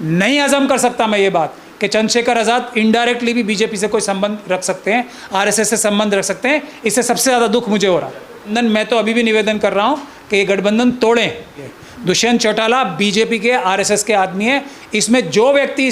नहीं हजम कर सकता मैं ये बात कि चंद्रशेखर आज़ाद इनडायरेक्टली भी बीजेपी से कोई संबंध रख सकते हैं, आरएसएस से संबंध रख सकते हैं। इससे सबसे ज़्यादा दुख मुझे हो रहा है। मैं तो अभी भी निवेदन कर रहा हूँ कि ये गठबंधन तोड़ें। दुष्यंत चौटाला बीजेपी के आरएसएस के आदमी है। इसमें जो व्यक्ति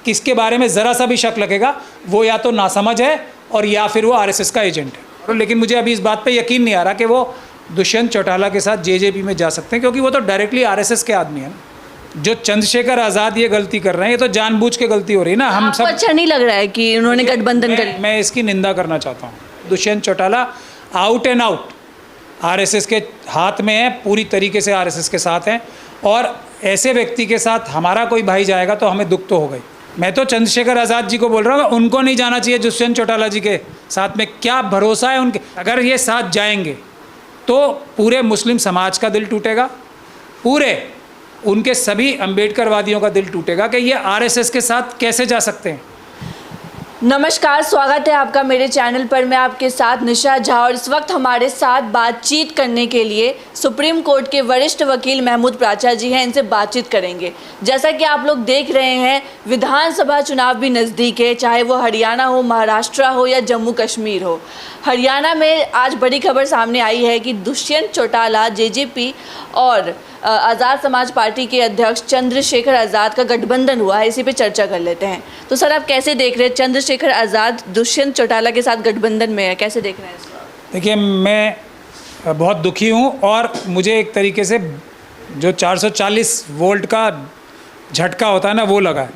किसके बारे में ज़रा सा भी शक लगेगा वो या तो नासमझ है और या फिर वो आरएसएस का एजेंट है। लेकिन मुझे अभी इस बात पे यकीन नहीं आ रहा कि वो दुष्यंत चौटाला के साथ जेजेपी में जा सकते हैं, क्योंकि वो तो डायरेक्टली आरएसएस के आदमी है। जो चंद्रशेखर आज़ाद ये गलती कर रहे हैं, ये तो जानबूझ के गलती हो रही है ना। हम सब अच्छा नहीं लग रहा है कि उन्होंने गठबंधन कर लिया? मैं इसकी निंदा करना चाहता हूँ। Dushyant Chautala out and out RSS के हाथ में है, पूरी तरीके से आरएसएस के साथ हैं, और ऐसे व्यक्ति के साथ हमारा कोई भाई जाएगा तो हमें दुख तो होगा ही। मैं तो चंद्रशेखर आज़ाद जी को बोल रहा हूँ, उनको नहीं जाना चाहिए दुष्यंत चौटाला जी के साथ में। क्या भरोसा है उनके, अगर ये साथ जाएंगे तो पूरे मुस्लिम समाज का दिल टूटेगा, पूरे उनके सभी अम्बेडकरवादियों का दिल टूटेगा कि ये आरएसएस के साथ कैसे जा सकते हैं। नमस्कार, स्वागत है आपका मेरे चैनल पर। मैं आपके साथ निशा झा, और इस वक्त हमारे साथ बातचीत करने के लिए सुप्रीम कोर्ट के वरिष्ठ वकील महमूद प्राचा जी हैं। इनसे बातचीत करेंगे। जैसा कि आप लोग देख रहे हैं, विधानसभा चुनाव भी नज़दीक है, चाहे वो हरियाणा हो, महाराष्ट्र हो या जम्मू कश्मीर हो। हरियाणा में आज बड़ी खबर सामने आई है कि दुष्यंत चौटाला जेजेपी और आज़ाद समाज पार्टी के अध्यक्ष चंद्रशेखर आज़ाद का गठबंधन हुआ है। इसी पे चर्चा कर लेते हैं। तो सर, आप कैसे देख रहे हैं, चंद्रशेखर आज़ाद दुष्यंत चौटाला के साथ गठबंधन में है, कैसे देख रहे हैं इसको? देखिए, मैं बहुत दुखी हूँ, और मुझे एक तरीके से जो 440 वोल्ट का झटका होता है ना, वो लगा है।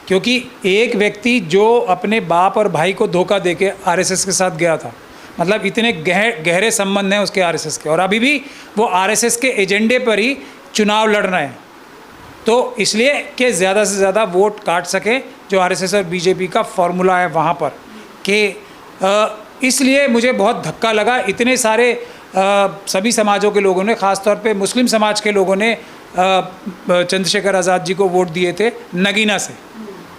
क्योंकि एक व्यक्ति जो अपने बाप और भाई को धोखा देके आरएसएस के साथ गया था, मतलब इतने गहरे संबंध हैं उसके आरएसएस के, और अभी भी वो आरएसएस के एजेंडे पर ही चुनाव लड़ रहे हैं। तो इसलिए कि ज़्यादा से ज़्यादा वोट काट सके, जो आरएसएस और बीजेपी का फॉर्मूला है वहाँ पर, कि इसलिए मुझे बहुत धक्का लगा। इतने सारे सभी समाजों के लोगों ने, ख़ास तौर पे मुस्लिम समाज के लोगों ने चंद्रशेखर आज़ाद जी को वोट दिए थे नगीना से।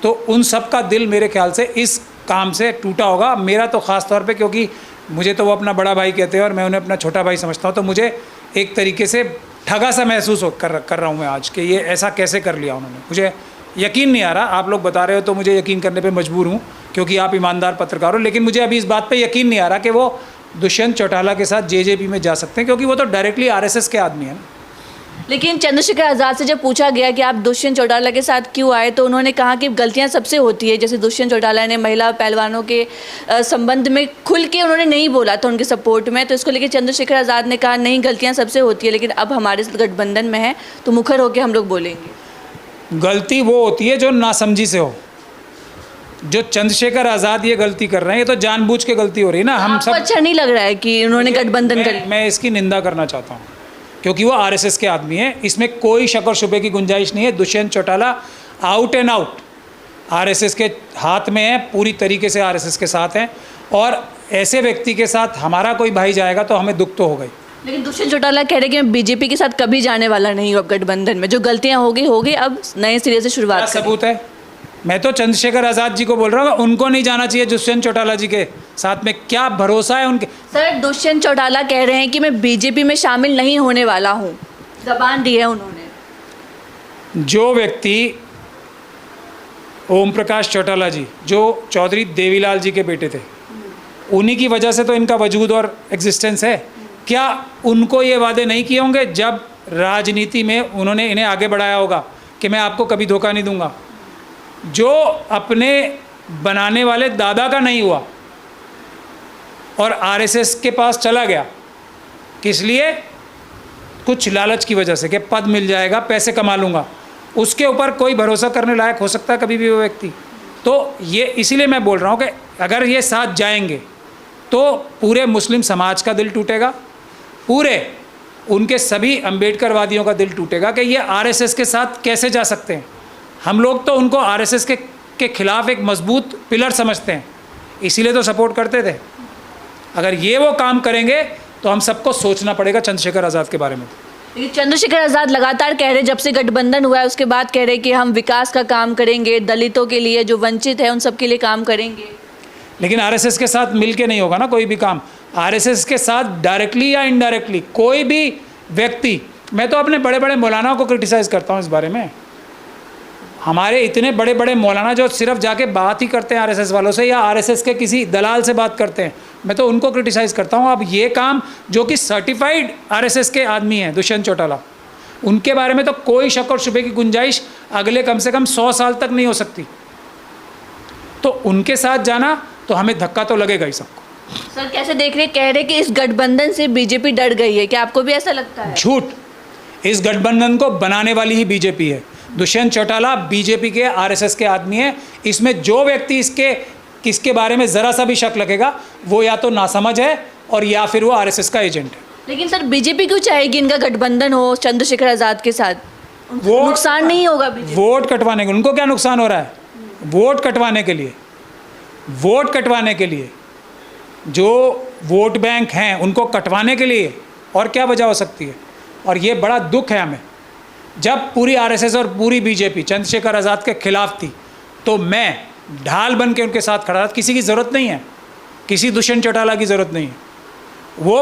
तो उन सब का दिल मेरे ख्याल से इस काम से टूटा होगा। मेरा तो ख़ास तौर पे, क्योंकि मुझे तो वो अपना बड़ा भाई कहते हैं और मैं उन्हें अपना छोटा भाई समझता हूँ, तो मुझे एक तरीके से ठगा सा महसूस कर रहा हूँ मैं आज, कि ये ऐसा कैसे कर लिया उन्होंने। मुझे यकीन नहीं आ रहा। आप लोग बता रहे हो तो मुझे यकीन करने पे मजबूर हूँ, क्योंकि आप ईमानदार पत्रकार हो। लेकिन मुझे अभी इस बात पे यकीन नहीं आ रहा कि वो दुष्यंत चौटाला के साथ जेजेपी में जा सकते हैं, क्योंकि वो तो डायरेक्टली आरएसएस के आदमी हैं। लेकिन चंद्रशेखर आज़ाद से जब पूछा गया कि आप दुष्यंत चौटाला के साथ क्यों आए, तो उन्होंने कहा कि गलतियां सबसे होती है। जैसे दुष्यंत चौटाला ने महिला पहलवानों के संबंध में खुल के उन्होंने नहीं बोला था उनके सपोर्ट में, तो इसको लेकर चंद्रशेखर आज़ाद ने कहा नहीं, गलतियां सबसे होती है, लेकिन अब हमारे गठबंधन में है तो मुखर होकर हम लोग बोलेंगे। गलती वो होती है जो नासमझी से हो। जो चंद्रशेखर आज़ाद ये गलती कर रहे हैं, ये तो जानबूझ के गलती हो रही है ना। हम सब अच्छा नहीं लग रहा है कि उन्होंने गठबंधन कर लिया? मैं इसकी निंदा करना चाहता हूँ, क्योंकि वो आरएसएस के आदमी हैं। इसमें कोई शक और शुबे की गुंजाइश नहीं है। Dushyant Chautala out and out RSS के हाथ में है, पूरी तरीके से आरएसएस के साथ हैं, और ऐसे व्यक्ति के साथ हमारा कोई भाई जाएगा तो हमें दुख तो होगा ही। लेकिन दुष्यंत चौटाला कह रहे कि मैं बीजेपी के साथ कभी जाने वाला नहीं हूँ। अब गठबंधन में जो गलतियाँ हो गई, अब नए सिरे से शुरुआत। सबूत है। मैं तो चंद्रशेखर आज़ाद जी को बोल रहा हूँ, उनको नहीं जाना चाहिए दुष्यंत चौटाला जी के साथ में। क्या भरोसा है उनके। सर, दुष्यंत चौटाला कह रहे हैं कि मैं बीजेपी में शामिल नहीं होने वाला हूँ, ज़बान दी है उन्होंने। जो व्यक्ति ओम प्रकाश चौटाला जी, जो चौधरी देवीलाल जी के बेटे थे, उन्हीं की वजह से तो इनका वजूद और एग्जिस्टेंस है। क्या उनको ये वादे नहीं किए होंगे जब राजनीति में उन्होंने इन्हें आगे बढ़ाया होगा कि मैं आपको कभी धोखा नहीं दूंगा? जो अपने बनाने वाले दादा का नहीं हुआ और आरएसएस के पास चला गया, किस लिए? कुछ लालच की वजह से कि पद मिल जाएगा, पैसे कमा लूँगा। उसके ऊपर कोई भरोसा करने लायक हो सकता है कभी भी वो व्यक्ति? तो ये इसीलिए मैं बोल रहा हूँ कि अगर ये साथ जाएंगे तो पूरे मुस्लिम समाज का दिल टूटेगा, पूरे उनके सभी अम्बेडकरवादियों का दिल टूटेगा कि ये आरएसएस के साथ कैसे जा सकते हैं। हम लोग तो उनको आरएसएस के खिलाफ एक मजबूत पिलर समझते हैं, इसीलिए तो सपोर्ट करते थे। अगर ये वो काम करेंगे तो हम सबको सोचना पड़ेगा चंद्रशेखर आज़ाद के बारे में। लेकिन चंद्रशेखर आज़ाद लगातार कह रहे, जब से गठबंधन हुआ है उसके बाद कह रहे कि हम विकास का काम करेंगे, दलितों के लिए, जो वंचित है उन सब के लिए काम करेंगे। लेकिन आरएसएस के साथ मिल के नहीं होगा ना कोई भी काम। आरएसएस के साथ डायरेक्टली या इनडायरेक्टली कोई भी व्यक्ति, मैं तो अपने बड़े बड़े मौलानाओं को क्रिटिसाइज़ करता हूँ इस बारे में। हमारे इतने बड़े बड़े मौलाना जो सिर्फ जाके बात ही करते हैं आरएसएस वालों से या आरएसएस के किसी दलाल से बात करते हैं, मैं तो उनको क्रिटिसाइज़ करता हूँ। अब ये काम जो कि सर्टिफाइड आरएसएस के आदमी हैं, दुष्यंत चौटाला, उनके बारे में तो कोई शक और शुबे की गुंजाइश अगले कम से कम 100 साल तक नहीं हो सकती। तो उनके साथ जाना तो हमें धक्का तो लगेगा ही सबको। सर कैसे देख रहे, कह रहे कि इस गठबंधन से बीजेपी डर गई है, क्या आपको भी ऐसा लगता है? झूठ। इस गठबंधन को बनाने वाली ही बीजेपी है। दुष्यंत चौटाला बीजेपी के आरएसएस के आदमी है। इसमें जो व्यक्ति इसके बारे में ज़रा सा भी शक लगेगा वो या तो नासमझ है और या फिर वो आरएसएस का एजेंट है। लेकिन सर बीजेपी क्यों चाहेगी इनका गठबंधन हो चंद्रशेखर आज़ाद के साथ? वो नुकसान नहीं होगा बीजेपी? वोट कटवाने के, उनको क्या नुकसान हो रहा है? वोट कटवाने के लिए जो वोट बैंक हैं उनको कटवाने के लिए और क्या वजह हो सकती है? और ये बड़ा दुख है हमें। जब पूरी आरएसएस और पूरी बीजेपी चंद्रशेखर आज़ाद के खिलाफ थी तो मैं ढाल बन के उनके साथ खड़ा था। किसी की ज़रूरत नहीं है, किसी दुष्यंत चौटाला की ज़रूरत नहीं है। वो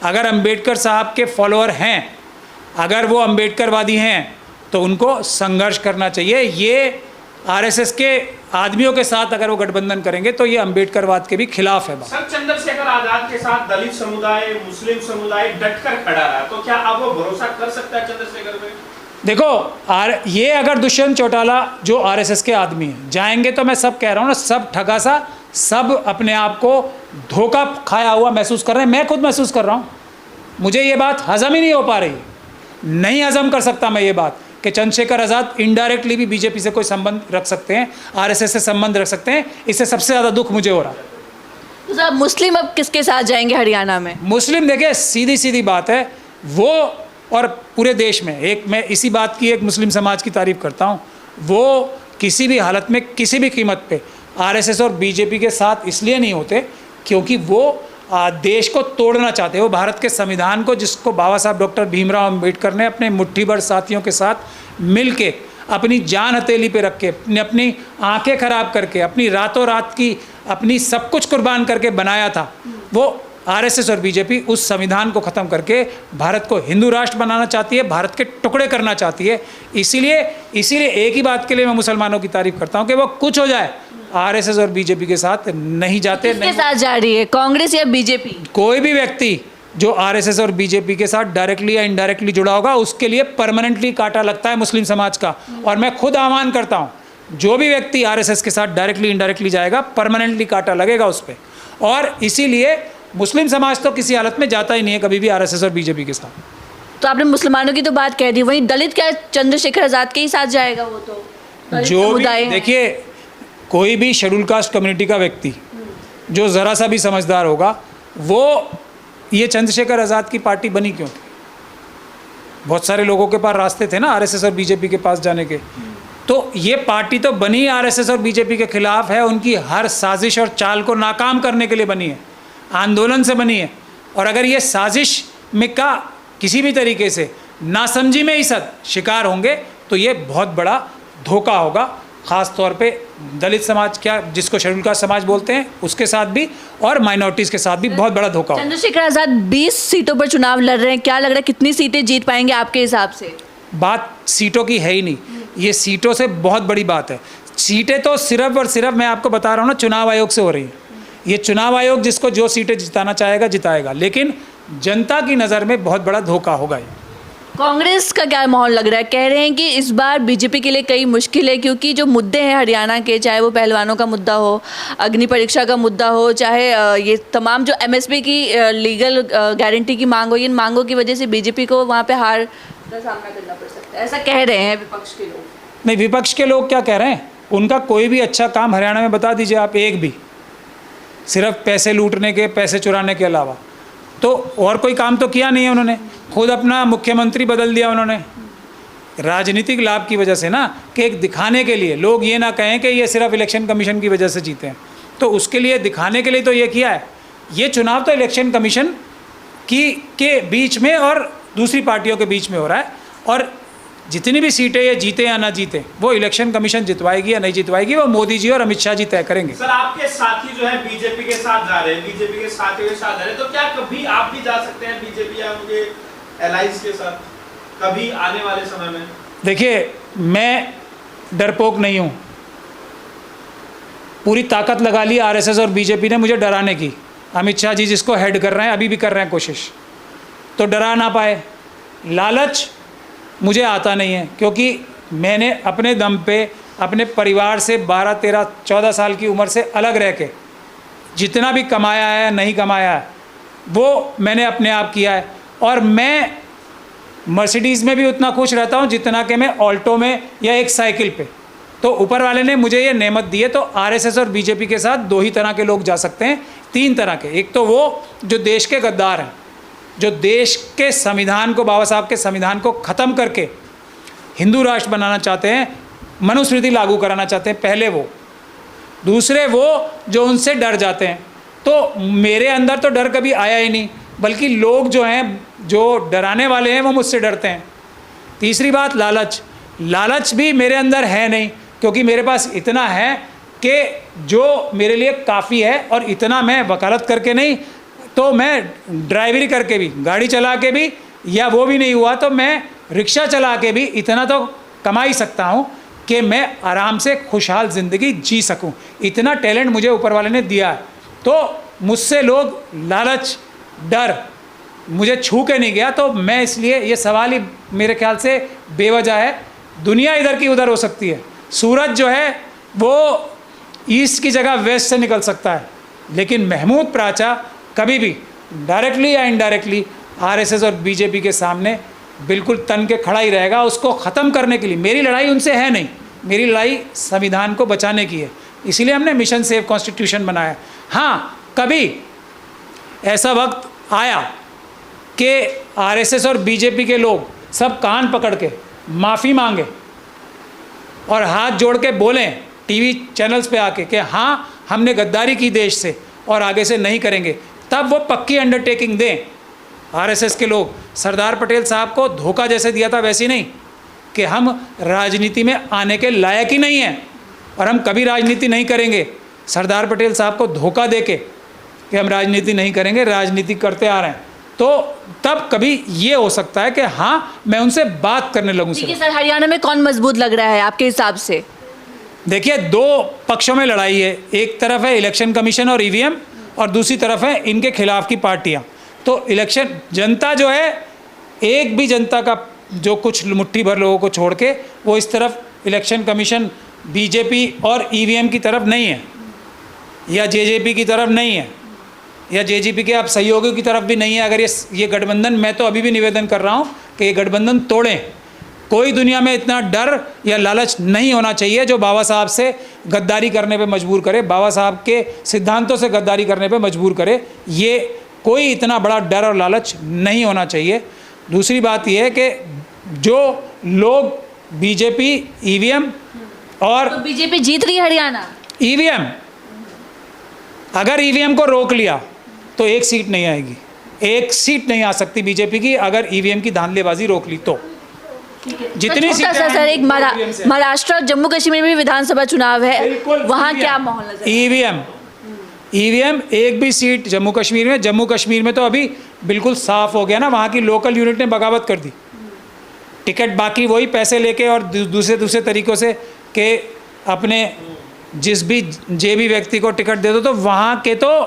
अगर अंबेडकर साहब के फॉलोअर हैं, अगर वो अंबेडकरवादी हैं तो उनको संघर्ष करना चाहिए। ये आरएसएस के आदमियों के साथ अगर वो गठबंधन करेंगे तो ये अंबेडकरवाद के भी खिलाफ है। सर चंद्रशेखर आजाद के साथ दलित समुदाय, मुस्लिम समुदाय डटकर खड़ा रहा, तो क्या अब वो भरोसा कर सकता है चंद्रशेखर पे? देखो ये अगर दुष्यंत चौटाला जो आरएसएस के आदमी हैं जाएंगे तो मैं सब कह रहा हूँ ना, सब ठगा सा, सब अपने आप को धोखा खाया हुआ महसूस कर रहे हैं। मैं खुद महसूस कर रहा हूँ, मुझे ये बात हजम ही नहीं हो पा रही, नहीं हजम कर सकता मैं ये बात कि चंद्रशेखर आज़ाद इनडायरेक्टली भी बीजेपी से कोई संबंध रख सकते हैं, आरएसएस से संबंध रख सकते हैं। इससे सबसे ज़्यादा दुख मुझे हो रहा है। तो सर मुस्लिम अब किसके साथ जाएंगे हरियाणा में? मुस्लिम देखिए सीधी सीधी बात है, वो और पूरे देश में मैं इसी बात की एक मुस्लिम समाज की तारीफ़ करता हूँ, वो किसी भी हालत में किसी भी कीमत पे आरएसएस और बीजेपी के साथ इसलिए नहीं होते क्योंकि वो देश को तोड़ना चाहते हैं। वो भारत के संविधान को, जिसको बाबा साहब डॉक्टर भीमराव अंबेडकर ने अपने मुट्ठी भर साथियों के साथ मिल के अपनी जान हथेली पे रख के, अपनी आंखें खराब करके, अपनी रातों रात की अपनी सब कुछ कुर्बान करके बनाया था, वो आरएसएस और बीजेपी उस संविधान को ख़त्म करके भारत को हिंदू राष्ट्र बनाना चाहती है, भारत के टुकड़े करना चाहती है। इसीलिए एक ही बात के लिए मैं मुसलमानों की तारीफ़ करता हूँ कि वो कुछ हो जाए, आरएसएस और बीजेपी के साथ नहीं जाते। किसके साथ जा रही है, कांग्रेस या बीजेपी? कोई भी व्यक्ति जो आरएसएस और बीजेपी के साथ डायरेक्टली या इनडायरेक्टली जुड़ा होगा उसके लिए परमानेंटली कांटा लगता है मुस्लिम समाज का। और मैं खुद आह्वान करता हूँ, जो भी व्यक्ति आरएसएस के साथ डायरेक्टली इनडायरेक्टली जाएगा परमानेंटली कांटा लगेगा उस पर। और इसीलिए मुस्लिम समाज तो किसी हालत में जाता ही नहीं है कभी भी आरएसएस और बीजेपी के साथ। तो आपने मुसलमानों की तो बात कह दी, वहीं दलित क्या चंद्रशेखर आज़ाद के ही साथ जाएगा? वो तो जो भी देखिए, कोई भी शेड्यूल कास्ट कम्युनिटी का व्यक्ति जो ज़रा सा भी समझदार होगा, वो ये चंद्रशेखर आज़ाद की पार्टी बनी क्यों थी? बहुत सारे लोगों के पास रास्ते थे ना आरएसएस और बीजेपी के पास जाने के। तो ये पार्टी तो बनी आरएसएस और बीजेपी के खिलाफ है, उनकी हर साजिश और चाल को नाकाम करने के लिए बनी है, आंदोलन से बनी है। और अगर ये साजिश में का किसी भी तरीके से नासमझी में ही शिकार होंगे तो ये बहुत बड़ा धोखा होगा, ख़ास तौर पे दलित समाज, क्या जिसको शेड्यूल कास्ट समाज बोलते हैं, उसके साथ भी और माइनॉरिटीज़ के साथ भी बहुत बड़ा धोखा होगा। चंद्रशेखर आज़ाद 20 सीटों पर चुनाव लड़ रहे हैं, क्या लग रहा है कितनी सीटें जीत पाएंगे आपके हिसाब से? बात सीटों की है ही नहीं, ये सीटों से बहुत बड़ी बात है। सीटें तो सिर्फ और सिर्फ मैं आपको बता रहा हूँ ना, चुनाव आयोग से हो रही है। ये चुनाव आयोग जिसको जो सीटें जिताना चाहेगा जिताएगा, लेकिन जनता की नज़र में बहुत बड़ा धोखा होगा ये। कांग्रेस का क्या माहौल लग रहा है? कह रहे हैं कि इस बार बीजेपी के लिए कई मुश्किल है क्योंकि जो मुद्दे हैं हरियाणा के, चाहे वो पहलवानों का मुद्दा हो, अग्नि परीक्षा का मुद्दा हो, चाहे ये तमाम जो एमएसपी की लीगल गारंटी की मांग हो, इन मांगों की वजह से बीजेपी को वहाँ पे हार का सामना करना पड़ सकता है, ऐसा कह रहे हैं विपक्ष के लोग। नहीं, विपक्ष के लोग क्या कह रहे हैं? उनका कोई भी अच्छा काम हरियाणा में बता दीजिए आप, एक भी, सिर्फ पैसे लूटने के, पैसे चुराने के अलावा तो और कोई काम तो किया नहीं है उन्होंने। खुद अपना मुख्यमंत्री बदल दिया उन्होंने राजनीतिक लाभ की वजह से ना, कि एक दिखाने के लिए लोग ये ना कहें कि ये सिर्फ इलेक्शन कमीशन की वजह से जीते हैं, तो उसके लिए दिखाने के लिए तो ये किया है। ये चुनाव तो इलेक्शन कमीशन के बीच में और दूसरी पार्टियों के बीच में हो रहा है, और जितनी भी सीटें ये जीते या ना जीते वो इलेक्शन कमीशन जितवाएगी या नहीं जितवाएगी वो मोदी जी और अमित शाह जी तय करेंगे। सर आपके साथी जो है बीजेपी के साथ जा रहे हैं, बीजेपी के साथियों के साथ जा रहे हैं, तो क्या कभी आप भी जा सकते हैं बीजेपी या उनके एलाइज के साथ कभी आने वाले समय में? देखिए, मैं डरपोक नहीं हूँ। पूरी ताकत लगा ली आरएसएस और बीजेपी ने मुझे डराने की। अमित शाह जी जिसको हेड कर रहे हैं, अभी भी कर रहे हैं कोशिश, तो डरा ना पाए। लालच मुझे आता नहीं है, क्योंकि मैंने अपने दम पे अपने परिवार से 12, 13, 14 साल की उम्र से अलग रह के जितना भी कमाया है, नहीं कमाया है, वो मैंने अपने आप किया है। और मैं मर्सिडीज़ में भी उतना खुश रहता हूँ जितना कि मैं ऑल्टो में या एक साइकिल पे। तो ऊपर वाले ने मुझे ये नेमत दी है। तो आरएसएस और बीजेपी के साथ दो ही तरह के लोग जा सकते हैं, तीन तरह के। एक तो वो जो देश के गद्दार हैं, जो देश के संविधान को, बाबा साहब के संविधान को ख़त्म करके हिंदू राष्ट्र बनाना चाहते हैं, मनुस्मृति लागू कराना चाहते हैं, पहले वो। दूसरे वो जो उनसे डर जाते हैं। तो मेरे अंदर तो डर कभी आया ही नहीं, बल्कि लोग जो हैं, जो डराने वाले हैं, वो मुझसे डरते हैं। तीसरी बात, लालच। लालच भी मेरे अंदर है नहीं, क्योंकि मेरे पास इतना है कि जो मेरे लिए काफ़ी है। और इतना मैं वकालत करके नहीं, तो मैं ड्राइवरी करके भी, गाड़ी चला के भी, या वो भी नहीं हुआ तो मैं रिक्शा चला के भी इतना तो कमा ही सकता हूँ कि मैं आराम से खुशहाल ज़िंदगी जी सकूँ। इतना टैलेंट मुझे ऊपर वाले ने दिया है। तो मुझसे लोग, लालच, डर मुझे छू के नहीं गया। तो मैं इसलिए, ये सवाल ही मेरे ख्याल से बेवजह है। दुनिया इधर की उधर हो सकती है, सूरज जो है वो ईस्ट की जगह वेस्ट से निकल सकता है, लेकिन महमूद प्राचा कभी भी डायरेक्टली या इनडायरेक्टली आरएसएस और बीजेपी के सामने बिल्कुल तन के खड़ा ही रहेगा। उसको ख़त्म करने के लिए मेरी लड़ाई उनसे है नहीं, मेरी लड़ाई संविधान को बचाने की है। इसीलिए हमने मिशन सेव कॉन्स्टिट्यूशन बनाया। हाँ, कभी ऐसा वक्त आया कि आरएसएस और बीजेपी के लोग सब कान पकड़ के माफ़ी मांगे और हाथ जोड़ के बोलें टीवी चैनल्स पे आके कि हाँ, हमने गद्दारी की देश से और आगे से नहीं करेंगे, तब वो पक्की अंडरटेकिंग दें। आरएसएस के लोग सरदार पटेल साहब को धोखा जैसे दिया था, वैसे नहीं कि हम राजनीति में आने के लायक ही नहीं हैं और हम कभी राजनीति नहीं करेंगे। सरदार पटेल साहब को धोखा दे के कि हम राजनीति नहीं करेंगे, राजनीति करते आ रहे हैं, तो तब कभी ये हो सकता है कि हाँ, मैं उनसे बात करने लगूँ। ठीक है सर, हरियाणा में कौन मजबूत लग रहा है आपके हिसाब से? देखिए, दो पक्षों में लड़ाई है। एक तरफ है इलेक्शन कमीशन और ईवीएम, और दूसरी तरफ है इनके खिलाफ की पार्टियां। तो इलेक्शन, जनता जो है, एक भी जनता का जो कुछ मुट्ठी भर लोगों को छोड़ के वो इस तरफ इलेक्शन कमीशन, बीजेपी और ईवीएम की तरफ नहीं है, या जेजेपी की तरफ नहीं है, या जेजेपी के आप सहयोगियों की तरफ भी नहीं है। अगर ये गठबंधन, मैं तो अभी भी निवेदन कर रहा हूँ कि ये गठबंधन तोड़ें। कोई दुनिया में इतना डर या लालच नहीं होना चाहिए जो बाबा साहब से गद्दारी करने पे मजबूर करे, बाबा साहब के सिद्धांतों से गद्दारी करने पे मजबूर करे। ये कोई इतना बड़ा डर और लालच नहीं होना चाहिए। दूसरी बात यह है कि जो लोग बीजेपी, ईवीएम और तो बीजेपी जीत रही है हरियाणा। ईवीएम, अगर ईवीएम को रोक लिया तो एक सीट नहीं आएगी, एक सीट नहीं आ सकती बीजेपी की, अगर ईवीएम की धांधलेबाजी रोक ली तो। जितनी सीटें सर, एक महाराष्ट्र और जम्मू कश्मीर में भी विधानसभा चुनाव है, वहाँ क्या माहौल नजर? ईवीएम एक भी सीट जम्मू कश्मीर में तो अभी बिल्कुल साफ हो गया ना। वहाँ की लोकल यूनिट ने बगावत कर दी, टिकट बाकी वही पैसे लेके और दूसरे तरीक़ों से कि अपने जिस भी व्यक्ति को टिकट दे दो, तो वहाँ के तो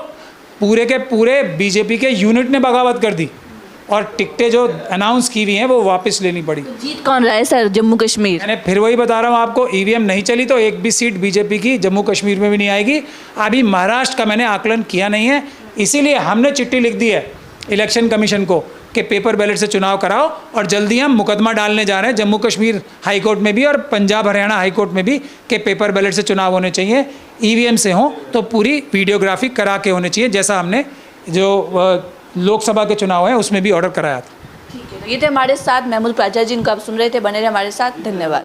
पूरे के पूरे बीजेपी के यूनिट ने बगावत कर दी और टिकटें जो अनाउंस की हुई हैं वो वापस लेनी पड़ी। तो जीत कौन रहा है सर जम्मू कश्मीर? मैंने फिर वही बता रहा हूँ आपको, ईवीएम नहीं चली तो एक भी सीट बीजेपी की जम्मू कश्मीर में भी नहीं आएगी। अभी महाराष्ट्र का मैंने आकलन किया नहीं है, इसीलिए हमने चिट्ठी लिख दी है इलेक्शन कमीशन को कि पेपर बैलेट से चुनाव कराओ, और जल्दी हम मुकदमा डालने जा रहे हैं जम्मू कश्मीर हाई कोर्ट में भी और पंजाब हरियाणा हाई कोर्ट में भी कि पेपर बैलेट से चुनाव होने चाहिए। ईवीएम से हों तो पूरी वीडियोग्राफी करा के होने चाहिए, जैसा हमने जो लोकसभा के चुनाव है उसमें भी ऑर्डर कराया था। ठीक है, तो ये थे हमारे साथ महमूद प्राचा जी, इनको आप सुन रहे थे, बने रहे हमारे साथ। धन्यवाद।